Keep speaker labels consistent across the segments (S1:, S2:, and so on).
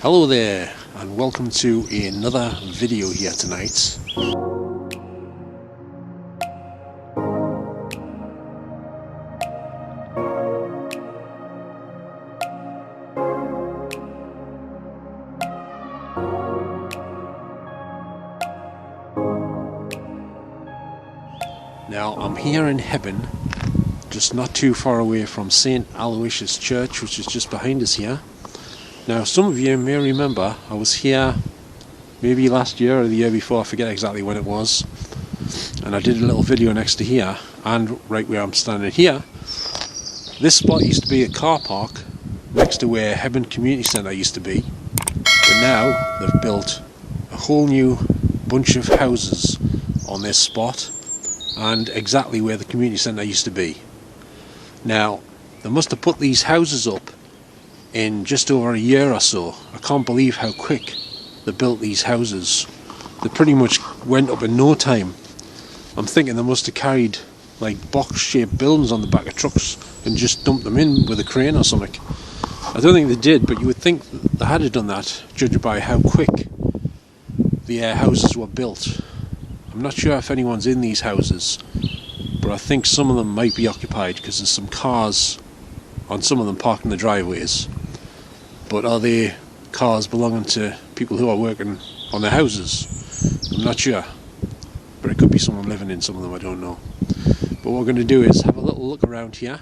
S1: Hello there, and welcome to another video here tonight. Now I'm here in Hebburn, just not too far away from St. Aloysius Church, which is just behind us here. Now some of you may remember I was here maybe last year or the year before, I forget exactly when it was, and I did a little video next to here, and right where I'm standing here. This spot used to be a car park next to where Hebburn Community Centre used to be, but now they've built a whole new bunch of houses on this spot and exactly where the community centre used to be. Now they must have put these houses up in just over a year or so. I can't believe how quick they built these houses. They pretty much went up in no time. I'm thinking they must have carried like box-shaped buildings on the back of trucks and just dumped them in with a crane or something. I don't think they did, but you would think they had done that, judging by how quick the houses were built. I'm not sure if anyone's in these houses, but I think some of them might be occupied because there's some cars on some of them parked in the driveways. But are they cars belonging to people who are working on their houses? I'm not sure, but it could be someone living in some of them, I don't know. But what we're going to do is have a little look around here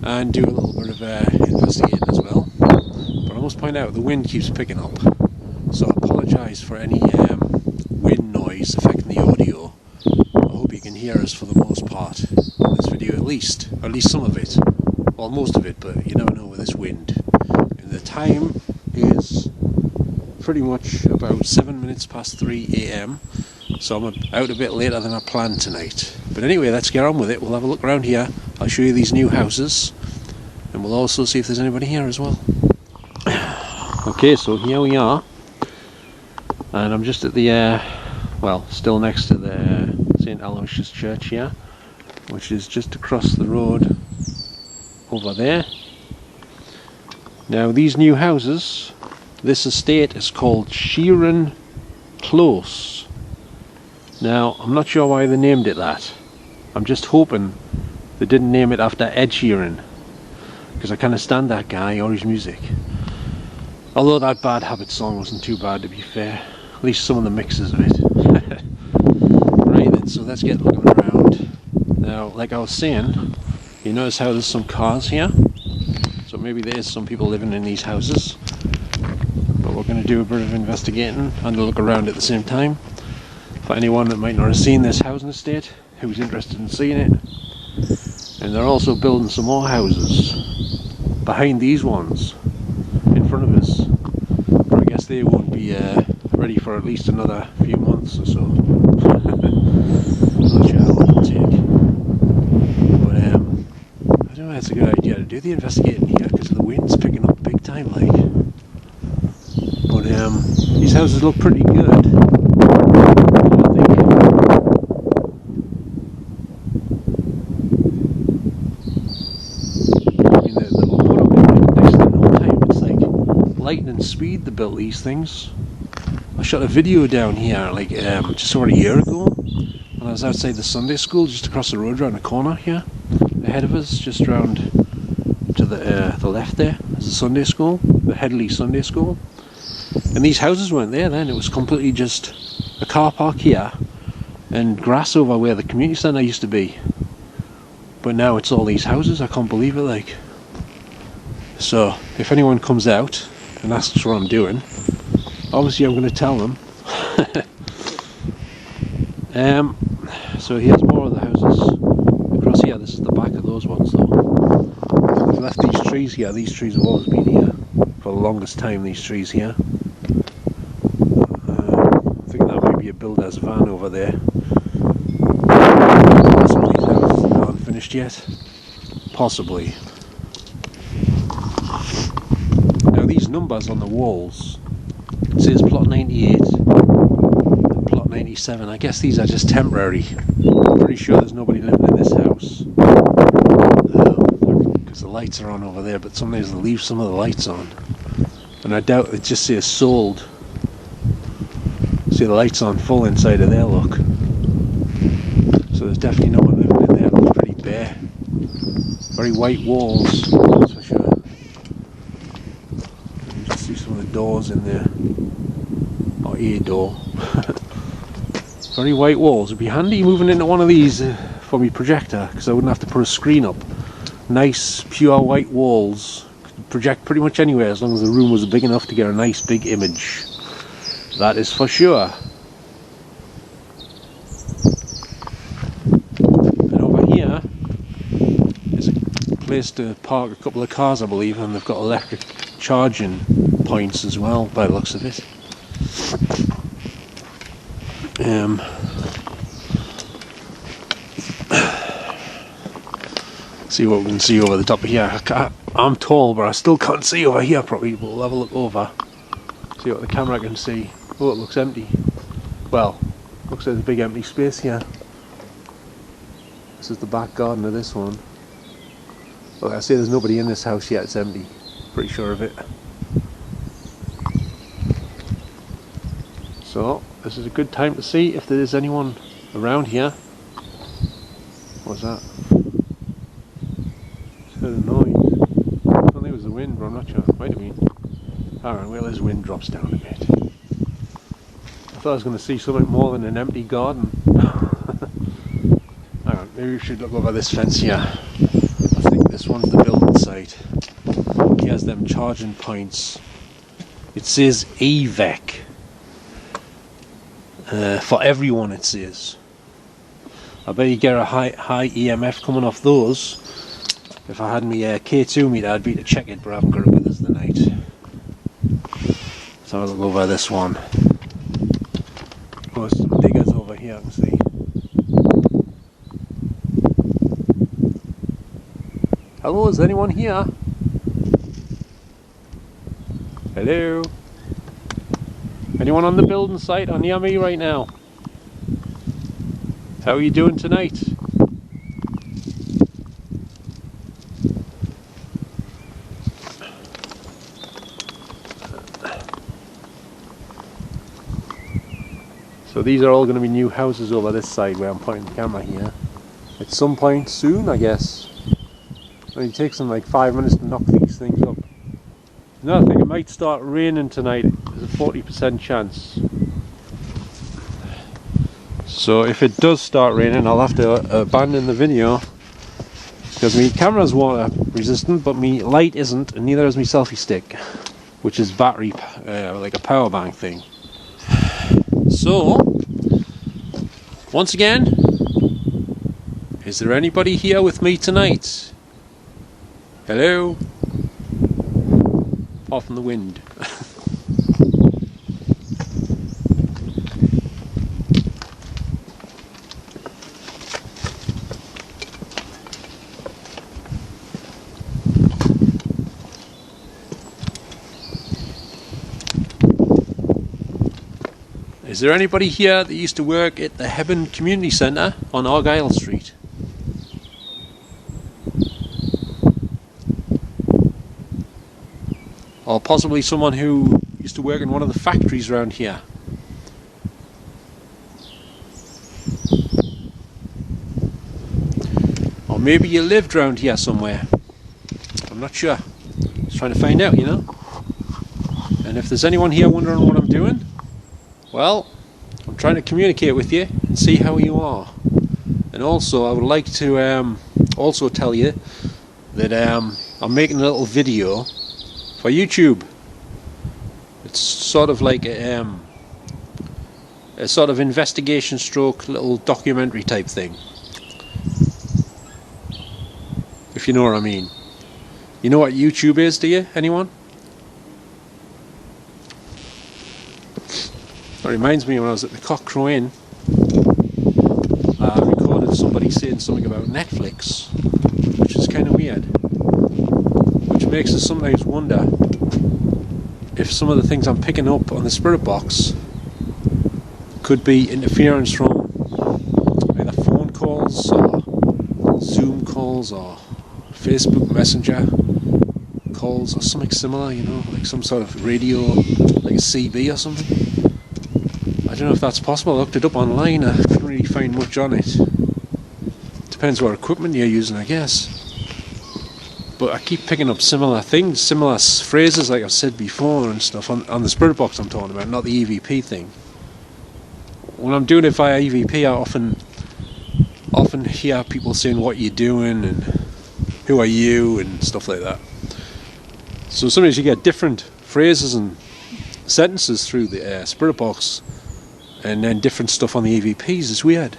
S1: and do a little bit of investigating as well. But I must point out the wind keeps picking up, so I apologise for any wind noise affecting the audio. I hope you can hear us for the most part in this video, at least some of it, well, most of it, but you never know with this wind. And the time is pretty much about 7 minutes past 3 AM, so I'm out a bit later than I planned tonight. But anyway, let's get on with it. We'll have a look around here. I'll show you these new houses, and we'll also see if there's anybody here as well. Okay, so here we are, and I'm just at the still next to the St. Aloysius Church here, which is just across the road over there. Now these new houses, this estate is called Sheeran Close. Now I'm not sure why they named it that. I'm just hoping they didn't name it after Ed Sheeran, because I kind of stand that guy or his music. Although that Bad Habit song wasn't too bad, to be fair. At least some of the mixes of it. Right then, so let's get looking around. Now, like I was saying, you notice how there's some cars here? So maybe there's some people living in these houses. But we're going to do a bit of investigating and a look around at the same time. For anyone that might not have seen this housing estate, who's interested in seeing it. And they're also building some more houses behind these ones in front of us. But I guess they won't be ready for at least another few months or so. Not sure how long it'll take. But I don't know, it's a good idea to do the investigating here because the wind's picking up big time, like. But these houses look pretty good, I think. I mean, they were put up in next to no time. It's like lightning speed they built these things. I shot a video down here like just over a year ago, and I was outside the Sunday school just across the road around the corner here ahead of us, just round to the left there. There's the Sunday school, the Headley Sunday School, and these houses weren't there then. It was completely just a car park here and grass over where the community centre used to be, but now it's all these houses. I can't believe it, like. So if anyone comes out and asks what I'm doing, obviously I'm going to tell them. So here's more of the houses across here. This is the back of those ones though. We've left these trees here. These trees have always been here for the longest time, these trees here. I think that might be a builder's van over there. Some of these houses aren't finished yet. Possibly. Now these numbers on the walls, it says plot 98 and plot 97. I guess these are just temporary. I'm pretty sure there's nobody living in this house. Because the lights are on over there, but sometimes they leave some of the lights on. And I doubt it just says sold. See the lights on full inside of there, look. So there's definitely no one living in there. It looks pretty bare. Very white walls, that's for sure. You can see some of the doors in there. Or a door. Very white walls. It'd be handy moving into one of these for my projector, because I wouldn't have to put a screen up. Nice pure white walls. Could project pretty much anywhere as long as the room was big enough to get a nice big image. That is for sure. And over here is a place to park a couple of cars, I believe, and they've got electric charging points as well by the looks of it. See what we can see over the top of here. I'm tall, but I still can't see over here properly. We'll have a look over. See what the camera can see. Oh, it looks empty. Well, looks like there's a big empty space here. This is the back garden of this one. Look, I say there's nobody in this house yet. It's empty. Pretty sure of it. So, this is a good time to see if there is anyone around here. What's that? Just heard a noise. I don't think it was the wind, but I'm not sure. Might have been. Alright, well, this wind drops down a bit. I thought I was going to see something more than an empty garden. Alright, maybe we should look over this fence here. I think this one's the building site. He has them charging points. It says EVEC. For everyone, it says. I bet you get a high EMF coming off those. If I had my K2 meter, I'd be to check it, but I haven't got it with us tonight. So I'll look over this one. Oh, some diggers over here, I can see. Hello, is anyone here? Hello? Anyone on the building site or near me right now? How are you doing tonight? So these are all going to be new houses over this side where I'm pointing the camera here. At some point soon, I guess. It only takes them like 5 minutes to knock these things up. Another thing, it might start raining tonight. There's a 40% chance. So if it does start raining, I'll have to abandon the video. Because my camera's water resistant, but my light isn't, and neither is my selfie stick. Which is battery, like a power bank thing. So, once again, is there anybody here with me tonight? Hello? Apart from the wind. Is there anybody here that used to work at the Hebburn Community Centre on Argyle Street? Or possibly someone who used to work in one of the factories around here? Or maybe you lived around here somewhere. I'm not sure. Just trying to find out, you know? And if there's anyone here wondering what I'm doing, well, I'm trying to communicate with you and see how you are. And also, I would like to also tell you that I'm making a little video for YouTube. It's sort of like a sort of investigation stroke little documentary type thing. If you know what I mean. You know what YouTube is, do you? Anyone? That reminds me when I was at the Cock Crow Inn, I recorded somebody saying something about Netflix, which is kind of weird. Which makes us sometimes wonder if some of the things I'm picking up on the Spirit Box could be interference from either phone calls or Zoom calls or Facebook Messenger calls or something similar, you know, like some sort of radio, like a CB or something. I don't know if that's possible. I looked it up online, I couldn't really find much on it. Depends what equipment you're using, I guess. But I keep picking up similar things, similar phrases like I've said before and stuff on the spirit box I'm talking about, not the EVP thing. When I'm doing it via EVP, I often hear people saying what you're doing and who are you and stuff like that. So sometimes you get different phrases and sentences through the spirit box, and then different stuff on the EVPs. It's weird.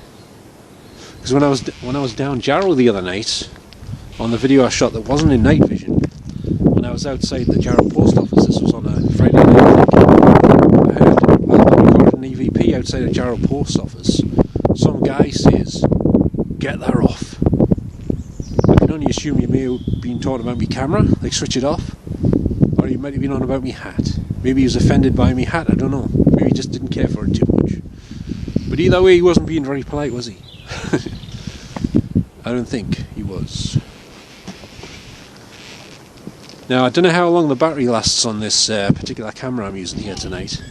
S1: Because when I was down Jarrow the other night, on the video I shot that wasn't in night vision, when I was outside the Jarrow post office, this was on a Friday night, I recorded an EVP outside the Jarrow post office. Some guy says, "Get that off." I can only assume you may have been talking about me camera, like switch it off, or he might have been on about me hat. Maybe he was offended by me hat, I don't know. Maybe he just didn't care for it too much. But either way, he wasn't being very polite, was he? I don't think he was. Now, I don't know how long the battery lasts on this particular camera I'm using here tonight,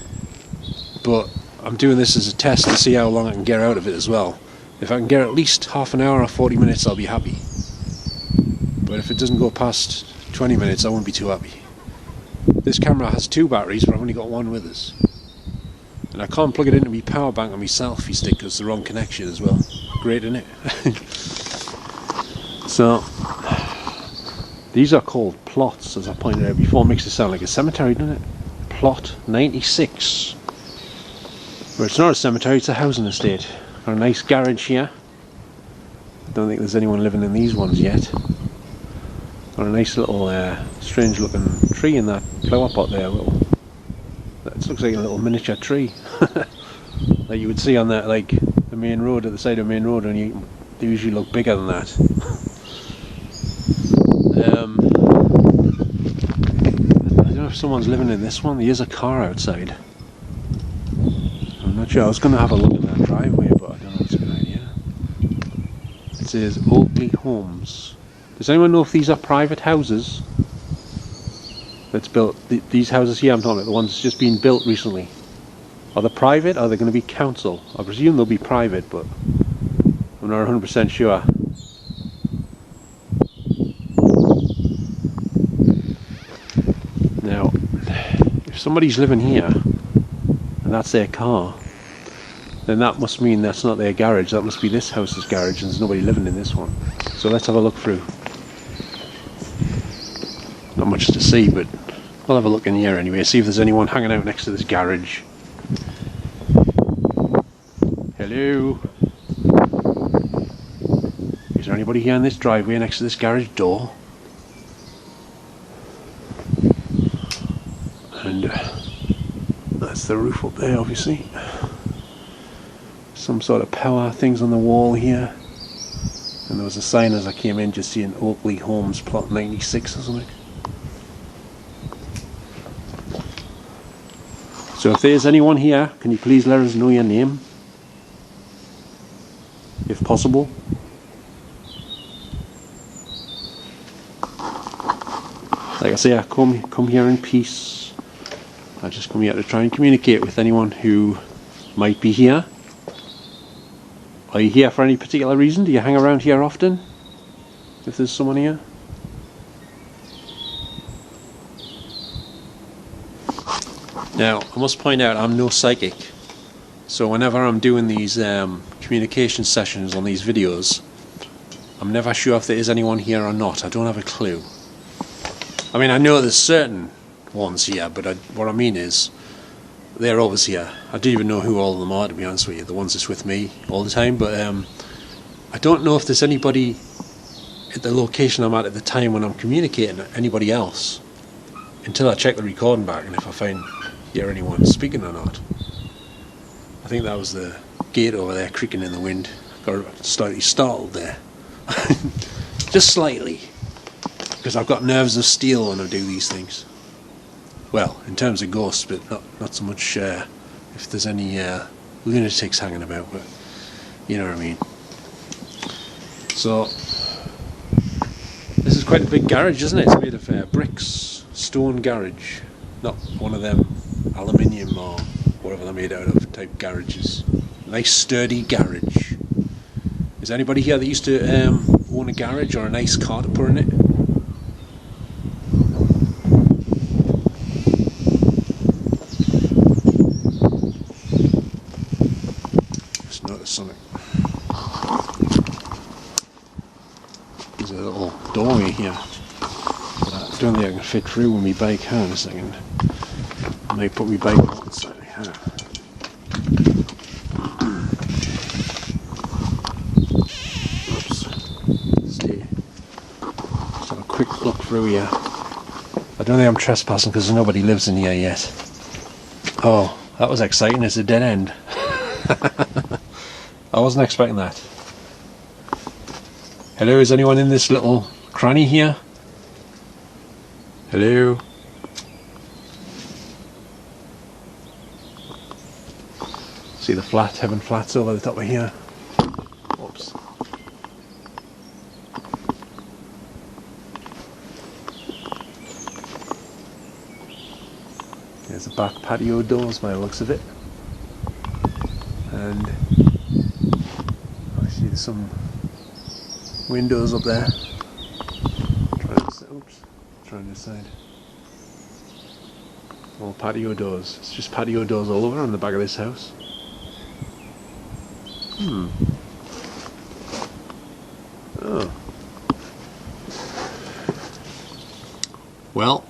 S1: but I'm doing this as a test to see how long I can get out of it as well. If I can get at least half an hour or 40 minutes, I'll be happy. But if it doesn't go past 20 minutes, I won't be too happy. This camera has 2 batteries, but I've only got 1 with us. And I can't plug it into my power bank on my selfie stick because it's the wrong connection as well. Great, isn't it? So, these are called plots, as I pointed out before. Makes it sound like a cemetery, doesn't it? Plot 96. But it's not a cemetery, it's a housing estate. Got a nice garage here. Don't think there's anyone living in these ones yet. Got a nice little strange looking tree in that flower pot there. That looks like a little miniature tree that you would see on that, like the main road, at the side of the main road, and they usually look bigger than that. I don't know if someone's living in this one. There is a car outside. I'm not sure. I was going to have a look at that driveway, but I don't know if it's a good idea. It says Oakley Homes. Does anyone know if these are private houses that's built? These houses here I'm talking about, the ones that's just been built recently. Are they private? Or are they going to be council? I presume they'll be private, but I'm not 100% sure. Now, if somebody's living here and that's their car, then that must mean that's not their garage. That must be this house's garage, and there's nobody living in this one. So let's have a look through. Not much to see, but I'll have a look in here anyway, see if there's anyone hanging out next to this garage. Hello? Is there anybody here in this driveway next to this garage door? And that's the roof up there, obviously. Some sort of power things on the wall here. And there was a sign as I came in just seeing Oakley Homes plot 96 or something. So if there's anyone here, can you please let us know your name? If possible. Like I say, I come here in peace. I just come here to try and communicate with anyone who might be here. Are you here for any particular reason? Do you hang around here often? If there's someone here? Now, I must point out I'm no psychic. So whenever I'm doing these communication sessions on these videos, I'm never sure if there is anyone here or not. I don't have a clue. I mean, I know there's certain ones here, but what I mean is, they're always here. I don't even know who all of them are, to be honest with you, the ones that's with me all the time, but I don't know if there's anybody at the location I'm at the time when I'm communicating, anybody else, until I check the recording back and if I hear anyone speaking or not. I think that was the gate over there creaking in the wind. Got slightly startled there. Just slightly. Because I've got nerves of steel when I do these things. Well, in terms of ghosts, but not so much if there's any lunatics hanging about, but you know what I mean. So, this is quite quite a big garage, isn't it? It's made of bricks, stone garage, not one of them aluminium or whatever they're made out of type garages. Nice sturdy garage. Is anybody here that used to own a garage or a nice car to put in it? Just noticed something. There's a little doorway here. But I don't think I can fit through with my bike. Hang on a second. I might put my bike on the side here. Quick look through here. I don't think I'm trespassing because nobody lives in here yet. Oh, that was exciting. It's a dead end. I wasn't expecting that. Hello, is anyone in this little cranny here? Hello? See the flat, Hebburn flats over the top of here. Whoops. There's the back patio doors by the looks of it, and I see there's some windows up there. Trying to decide. All patio doors. It's just patio doors all over on the back of this house. Oh. Well,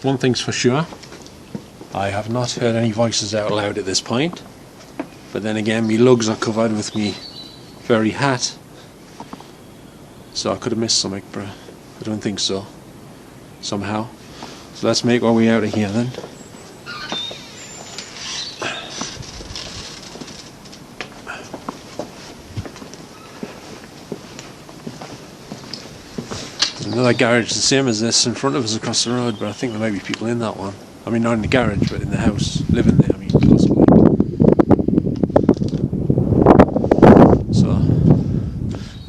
S1: one thing's for sure. I have not heard any voices out loud at this point, but then again my lugs are covered with me furry hat, so I could have missed something, but I don't think so, somehow. So let's make our way out of here then. There's another garage the same as this in front of us across the road, but I think there might be people in that one. I mean, not in the garage, but in the house, living there, I mean, possibly. So,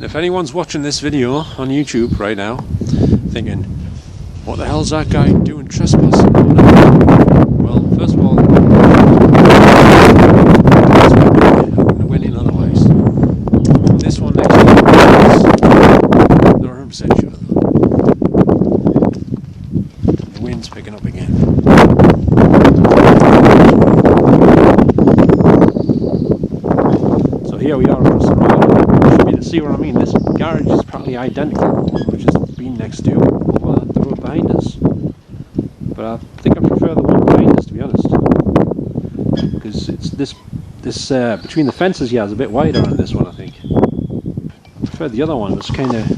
S1: if anyone's watching this video on YouTube right now, thinking, what the hell's that guy doing trespassing? Well, first of all, I wouldn't have went in otherwise. This one next to the 100% sure. The wind's picking up again. So here we are across the road. Should be to see what I mean. This garage is probably identical to the one which has been next to over the road behind us. But I think I prefer the one behind us, to be honest, because it's this between the fences here is a bit wider on this one. I think I prefer the other one. It's kind of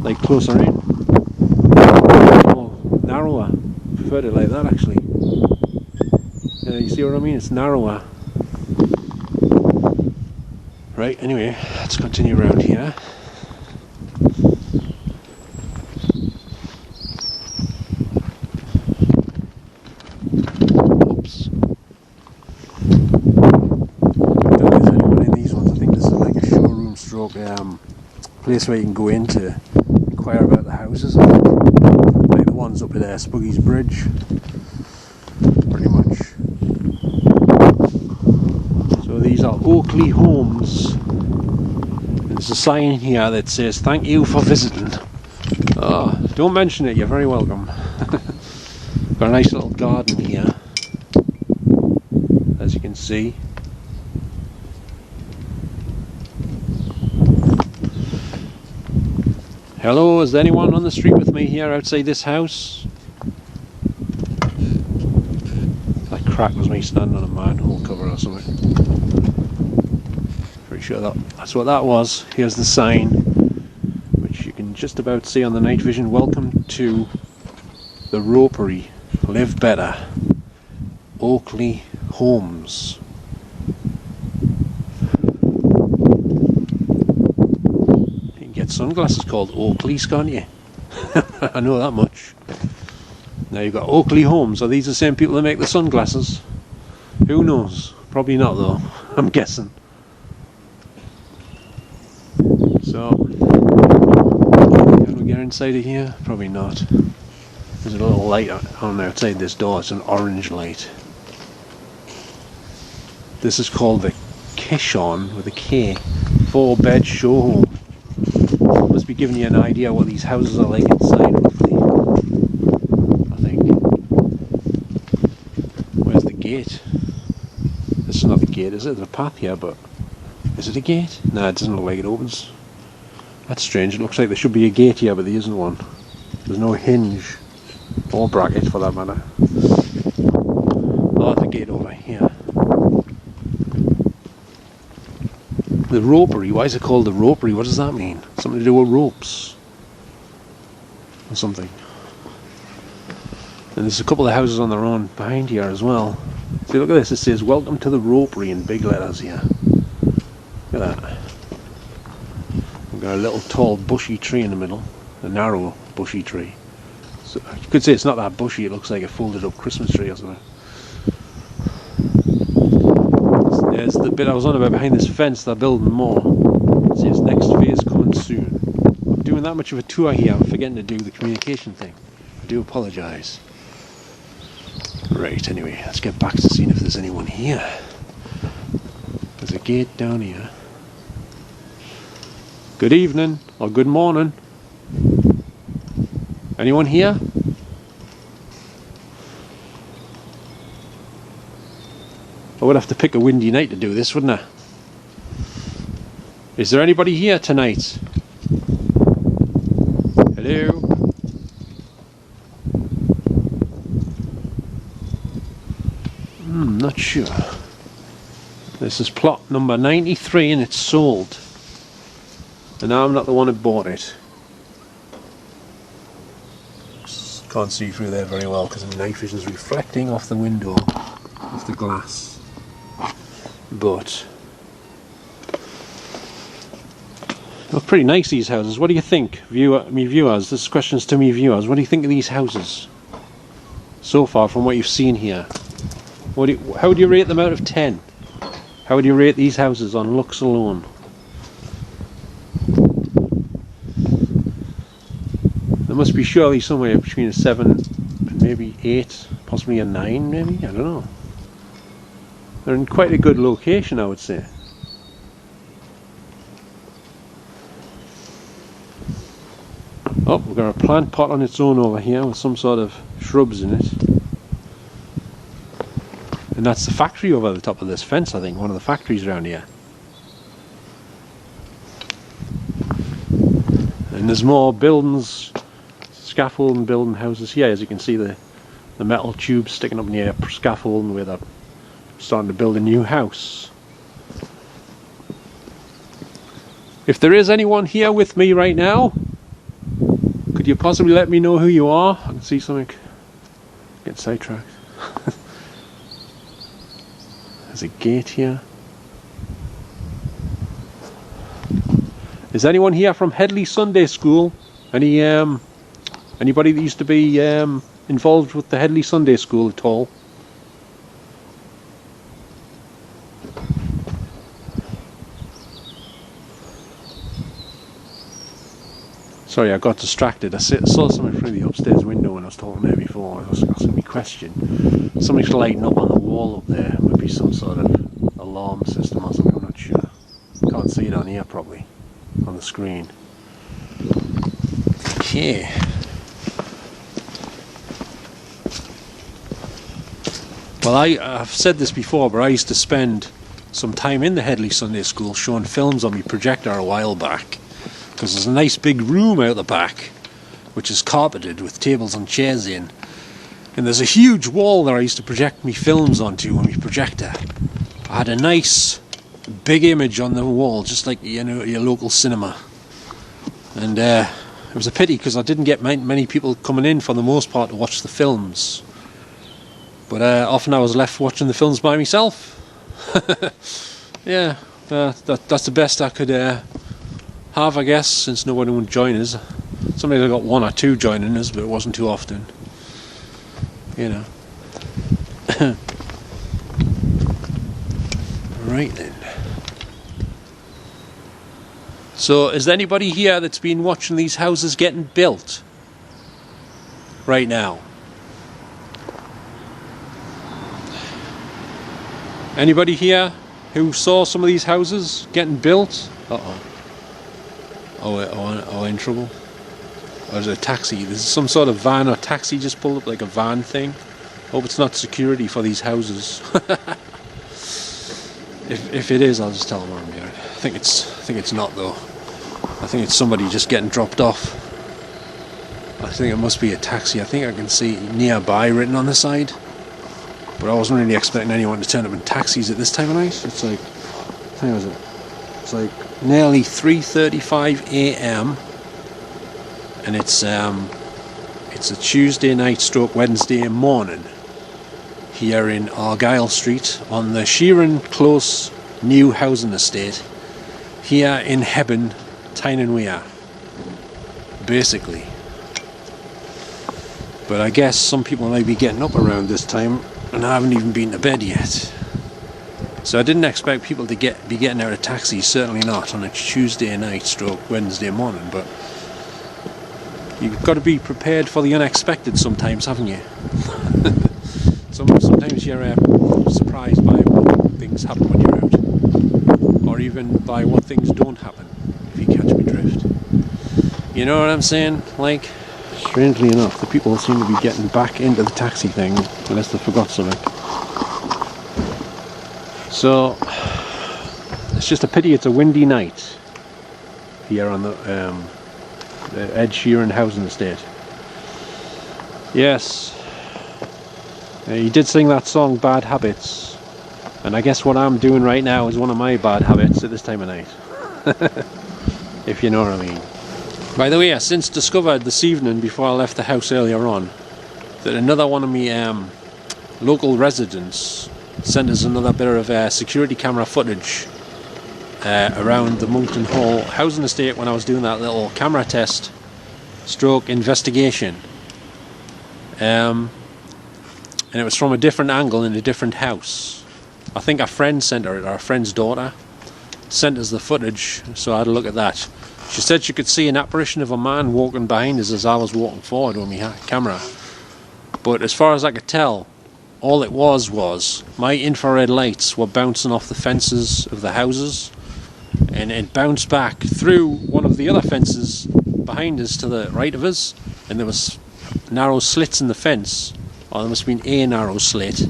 S1: like closer in, more narrower. I preferred it like that actually. You see what I mean? It's narrower. Right, anyway, let's continue around here. Oops. I don't know if there's anyone in these ones. I think this is like a showroom stroke place where you can go in to inquire about the houses. I think. Like the ones up at Spuggy's Bridge. Pretty much. So these are Oakley Homes. There's a sign here that says thank you for visiting. Oh, don't mention it, you're very welcome. Got a nice little garden here, as you can see. Hello, is there anyone on the street with me here outside this house? That crack was me standing on a manhole cover or something. Pretty sure that's what that was. Here's the sign, which you can just about see on the night vision. Welcome to the Ropery. Live better. Oakley Homes. You can get sunglasses called Oakleys, can't you? I know that much. Now you've got Oakley Homes. Are these the same people that make the sunglasses? Who knows? Probably not though. I'm guessing. So, can we get there inside of here? Probably not. There's a little light on the outside this door. It's an orange light. This is called the Kishon with a K. 4-bed show home. Must be giving you an idea what these houses are like inside, hopefully. I think. Where's the gate? This is not the gate, is it? There's a path here, but is it a gate? Nah, it doesn't look like it opens. That's strange. It looks like there should be a gate here, but there isn't one. There's no hinge or bracket for that matter. Oh, there's a gate over here. The ropery. Why is it called the ropery? What does that mean? Something to do with ropes or something. And there's a couple of houses on their own behind here as well. See, look at this. It says "Welcome to the Ropery" in big letters here. Look at that. We've got a little tall bushy tree in the middle. A narrow bushy tree. So you could say it's not that bushy. It looks like a folded up Christmas tree or something. There's the bit I was on about behind this fence. They're building more. It says next phase coming soon. I'm doing that much of a tour here. I'm forgetting to do the communication thing. I do apologise. Right, anyway, let's get back to seeing if there's anyone here. There's a gate down here. Good evening, or good morning. Anyone here? I would have to pick a windy night to do this, wouldn't I? Is there anybody here tonight? Hello? Not sure. This is plot number 93 and it's sold. And I'm not the one who bought it. Can't see through there very well because the night vision is reflecting off the window, off the glass. But look pretty nice, these houses. What do you think, viewers? This question's to me viewers. What do you think of these houses so far from what you've seen here? How would you rate them out of 10? How would you rate these houses on looks alone? There must be surely somewhere between a 7 and maybe 8, possibly a 9 maybe, I don't know. They're in quite a good location, I would say. Oh, we've got a plant pot on its own over here with some sort of shrubs in it. And that's the factory over the top of this fence, I think, one of the factories around here. And there's more buildings, scaffold and building houses here. As you can see, the metal tubes sticking up near a scaffold where they're starting to build a new house. If there is anyone here with me right now, could you possibly let me know who you are? I can see something. Get sidetracked. There's a gate here. Is anyone here from Headley Sunday School? Anybody that used to be involved with the Headley Sunday School at all? Sorry, I got distracted. I saw something through the upstairs window when I was talking there before. I was asking me a question. Something's lighting up on the wall up there. It might be some sort of alarm system or something, I'm not sure. Can't see it on here probably, on the screen. Okay. Well, I've said this before, but I used to spend some time in the Headley Sunday School showing films on my projector a while back. Because there's a nice big room out the back which is carpeted with tables and chairs in, and there's a huge wall there I used to project me films onto on my projector. I had a nice big image on the wall, just like, you know, your local cinema, and it was a pity because I didn't get many people coming in for the most part to watch the films, but often I was left watching the films by myself. Yeah, that's the best I could have, I guess, since nobody would join us. Sometimes I got 1 or 2 joining us, but it wasn't too often, you know. Right then. So is there anybody here that's been watching these houses getting built right now? Anybody here who saw some of these houses getting built? Uh-oh. Oh, in trouble? Or is it a taxi? There's some sort of van or taxi just pulled up, like a van thing. Hope it's not security for these houses. if it is, I'll just tell them where I'm going. I think it's not though. I think it's somebody just getting dropped off. I think it must be a taxi. I think I can see nearby written on the side. But I wasn't really expecting anyone to turn up in taxis at this time of night. It's like, what time is it? It's like nearly 3:35 a.m. and it's a Tuesday night stroke Wednesday morning here in Argyle Street on the Sheeran Close new housing estate here in Hebburn, Tyne-and-Wear, basically. But I guess some people might be getting up around this time and I haven't even been to bed yet. So I didn't expect people to be getting out of taxis, certainly not on a Tuesday night stroke Wednesday morning, but you've got to be prepared for the unexpected sometimes, haven't you? Sometimes you're surprised by what things happen when you're out, or even by what things don't happen, if you catch me drift. You know what I'm saying? Like, strangely enough, the people seem to be getting back into the taxi thing, unless they forgot something. So, it's just a pity it's a windy night here on the Ed Sheeran housing estate. Yes, he did sing that song Bad Habits, and I guess what I'm doing right now is one of my bad habits at this time of night. If you know what I mean. By the way, I since discovered this evening, before I left the house earlier on, that another one of my local residents sent us another bit of security camera footage around the Monkton Hall housing estate when I was doing that little camera test stroke investigation. And it was from a different angle in a different house. I think a friend sent her it, or a friend's daughter sent us the footage, so I had a look at that. She said she could see an apparition of a man walking behind us as I was walking forward with my camera. But as far as I could tell, all it was my infrared lights were bouncing off the fences of the houses, and it bounced back through one of the other fences behind us to the right of us, and there was narrow slits in the fence, or there must have been a narrow slit,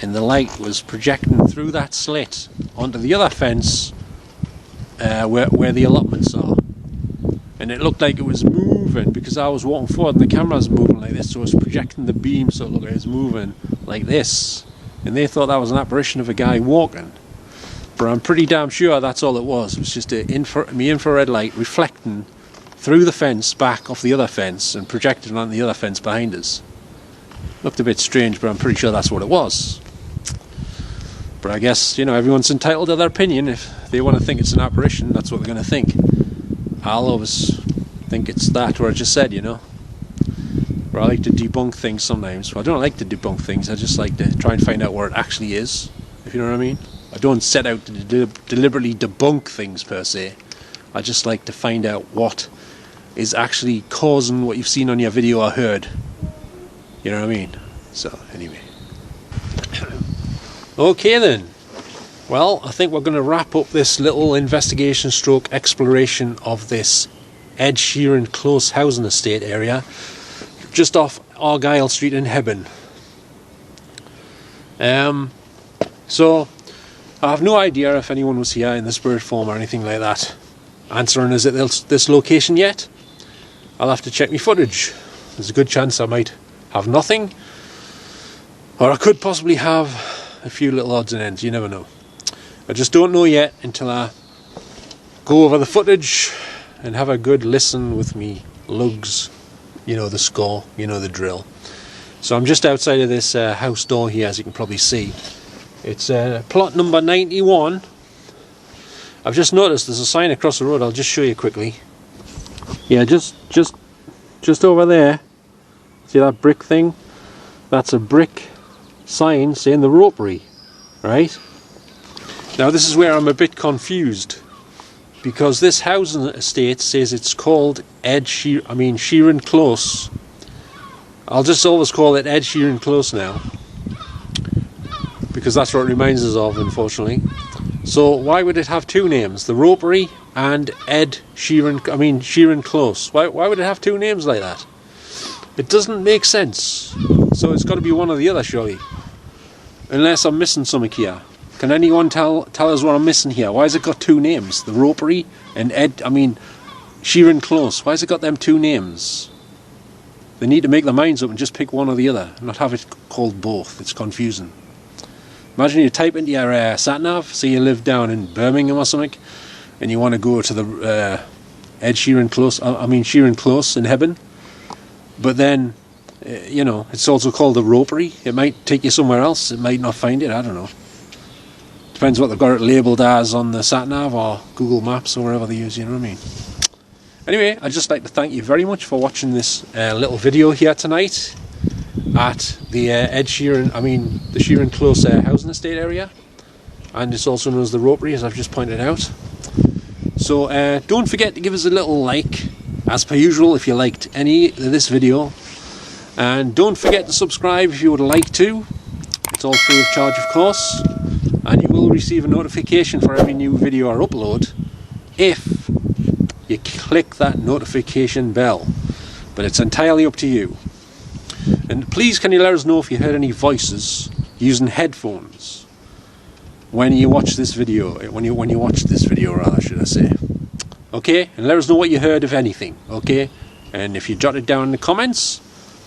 S1: and the light was projecting through that slit onto the other fence where the allotments are. And it looked like it was moving because I was walking forward and the camera's moving like this, so it was projecting the beam so it looked like it was moving like this. And they thought that was an apparition of a guy walking. But I'm pretty damn sure that's all it was. It was just my infrared light reflecting through the fence back off the other fence and projecting on the other fence behind us. Looked a bit strange, but I'm pretty sure that's what it was. But I guess, you know, everyone's entitled to their opinion. If they want to think it's an apparition, that's what they're going to think. I'll always think it's that, or I just said, you know. Or I like to debunk things sometimes. Well, I don't like to debunk things, I just like to try and find out where it actually is, if you know what I mean. I don't set out to deliberately debunk things per se. I just like to find out what is actually causing what you've seen on your video or heard. You know what I mean? So, anyway. Okay then. Well, I think we're going to wrap up this little investigation stroke exploration of this Ed Sheeran Close housing estate area just off Argyle Street in Hebburn. So I have no idea if anyone was here in the spirit form or anything like that answering us at this location yet. I'll have to check my footage. There's a good chance I might have nothing, or I could possibly have a few little odds and ends, you never know. I just don't know yet until I go over the footage and have a good listen with me lugs. You know the score, you know the drill. So I'm just outside of this house door here, as you can probably see. It's plot number 91. I've just noticed there's a sign across the road. I'll just show you quickly. Yeah, just over there. See that brick thing? That's a brick sign saying the ropery, right? Now this is where I'm a bit confused. because this housing estate says it's called Sheeran Close. I'll just always call it Ed Sheeran Close now, because that's what it reminds us of, unfortunately. So why would it have two names, the Ropery and Sheeran Close? Why would it have two names like that? It doesn't make sense. So it's got to be one or the other, surely. Unless I'm missing something here. Can anyone tell us what I'm missing here? Why has it got two names? The Ropery and Sheeran Close. Why has it got them two names? They need to make their minds up and just pick one or the other, not have it called both. It's confusing. Imagine you type into your sat-nav, say you live down in Birmingham or something, and you want to go to the Sheeran Close in Hebburn, but then, it's also called the Ropery. It might take you somewhere else, it might not find it, I don't know. Depends what they've got it labelled as on the sat-nav or Google Maps or wherever they use, you know what I mean? Anyway, I'd just like to thank you very much for watching this little video here tonight at the the Sheeran Close housing estate area, and it's also known as the Ropery, as I've just pointed out. So don't forget to give us a little like, as per usual, if you liked any of this video, and don't forget to subscribe if you would like to. It's all free of charge, of course, and you will receive a notification for every new video I upload if you click that notification bell, but it's entirely up to you. And please, can you let us know if you heard any voices using headphones when you watch this video, when you watch this video rather, should I say. Okay, and let us know what you heard, if anything. Okay, and if you jot it down in the comments,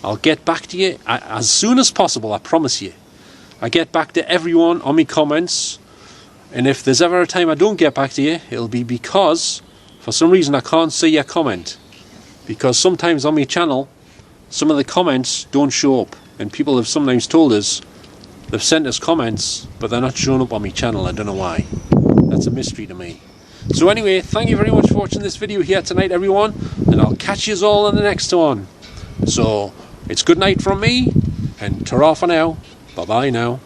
S1: I'll get back to you as soon as possible, I promise you. I get back to everyone on my comments, and if there's ever a time I don't get back to you, it'll be because for some reason I can't see your comment, because sometimes on my channel some of the comments don't show up, and people have sometimes told us they've sent us comments but they're not showing up on my channel. I don't know why. That's a mystery to me. So anyway, thank you very much for watching this video here tonight, everyone, and I'll catch you all in the next one. So it's good night from me, and ta-ra for now. Bye bye now.